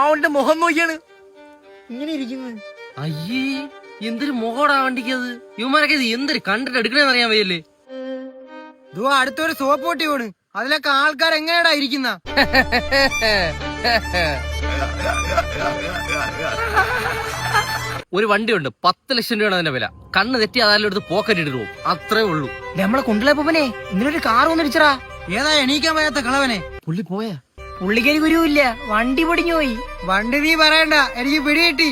അവന്റെ മുഖം നോക്കിയാണ് ഇങ്ങനെ ഇരിക്കുന്നത്. അയ്യേ, എന്തൊരു മുഖോടാ വണ്ടിക്കത്. ഇവന്മാരൊക്കെ ഇത് എന്തൊരു കണ്ടിട്ട് എടുക്കണേന്ന് അറിയാൻ വയ്യല്ലേ. അടുത്തൊരു സോപ്പ് പൊട്ടി വീണ്, അതിലൊക്കെ ആൾക്കാർ എങ്ങനെയാടാ ഇരിക്കുന്ന. ഒരു വണ്ടിയുണ്ട്, 10 ലക്ഷം രൂപയാണ് അതിന്റെ വില. കണ്ണ് തെറ്റി അതായാലും എടുത്ത് പോക്കറ്റ് ഇട്ടിട്ട് പോകും, അത്രേ ഉള്ളൂ. നമ്മളെ കൊണ്ടുപോയപ്പോനെ ഇന്നലൊരു കാർ വന്നിടിച്ചറാ. ഏതാ എണീക്കാൻ വയ്യാത്ത കളവനെ. പുള്ളി പോയാ? പുള്ളിക്കൊരു ഗുരുവില്ല, വണ്ടി പൊടിഞ്ഞു പോയി. വണ്ടി നീ പറയണ്ട, എനിക്ക് പിടികിട്ടി.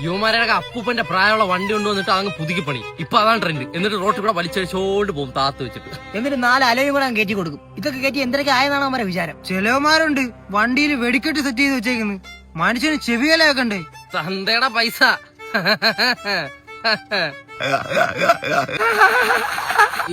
യുവമാരൊക്കെ അപ്പൂപ്പന്റെ പ്രായമുള്ള വണ്ടി കൊണ്ടുവന്നിട്ട് അങ്ങ് പുതുക്കി പണി. ഇപ്പൊ അതാണ് ട്രെൻഡ്. എന്നിട്ട് റോട്ടിൽ കൂടെ വലിച്ചടിച്ചോണ്ട് പോകും താത്ത് വെച്ചിട്ട്. എന്നിട്ട് 4 അലയും കൂടെ കയറ്റി കൊടുക്കും. ഇതൊക്കെ കയറ്റി എന്തൊക്കെ ആയതാണ് അവരെ വിചാരം. ചിലവന്മാരുണ്ട് വണ്ടിയിൽ വെടിക്കെട്ട് സെറ്റ് ചെയ്ത് വെച്ചേക്കുന്നു. മനുഷ്യന് ചെവിയലാക്കണ്ടേ. തന്തയുടെ പൈസ.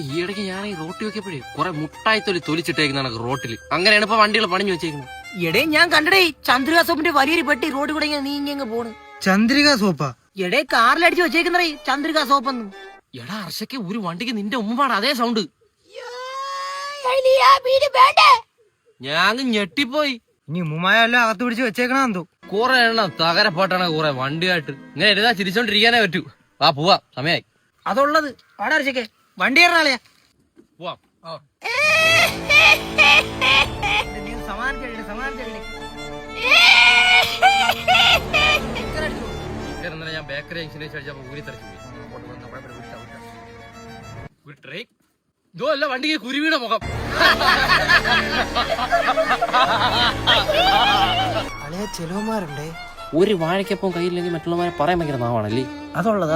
ഈയിടയ്ക്ക് ഞാൻ ഈ റോട്ടിൽ വെക്കപ്പോഴേ കുറെ മുട്ടായി തൊലിച്ചിട്ടേക്കുന്നതാണ് റോട്ടില്. അങ്ങനെയാണ് ഇപ്പൊ വണ്ടികൾ പണിഞ്ഞു വെച്ചേക്കുന്നത്. എടേ ഞാൻ കണ്ടടേ ചന്ദ്രിക സോപ്പിന്റെ വലിയൊരു പെട്ടി റോഡ് കൂടെ നീ ഇങ്ങ് പോണ്. ചന്ദ്രിക സോപ്പാ? എടേ കാറിലടിച്ച് വെച്ചേക്കുന്നേ ചന്ദ്രിക സോപ്പൊന്നും. എടാ അർഷയ്ക്ക് ഒരു വണ്ടിക്ക് നിന്റെ ഉമ്മാണ് അതേ സൗണ്ട്. ഞാൻ ഞെട്ടിപ്പോയി. ഇനി ഉമ്മായ എല്ലാം അകത്ത് പിടിച്ച് വെച്ചേക്കണെന്തോ. കുറെ എണ്ണം തകരപ്പാട്ടാണ് കുറെ വണ്ടിയായിട്ട്. ഇങ്ങനെ എഴുതാ ചിരിച്ചോണ്ടിരിക്കാനേ പറ്റൂ. ആ പോവാ, സമയായി. അതുള്ളത് അവിടെ അർച്ചയ്ക്ക് വണ്ടി കയറാളയാ. പോവാം. ഞാൻ ബേക്കറി ജംഗ്ഷനിൽ കഴിച്ചപ്പോ ഊരി തെറിച്ചു പോയി. ഇതോ അല്ല വണ്ടിക്ക് കുരുവിയുടെ മുഖം. ചെലവന്മാരുണ്ടേ. ഒരു വാഴയ്ക്കൊപ്പം കയ്യില്ലെങ്കിൽ മറ്റുള്ളവരെ പറയാൻ ഭയങ്കര നാവാണല്ലേ. അതുള്ളത്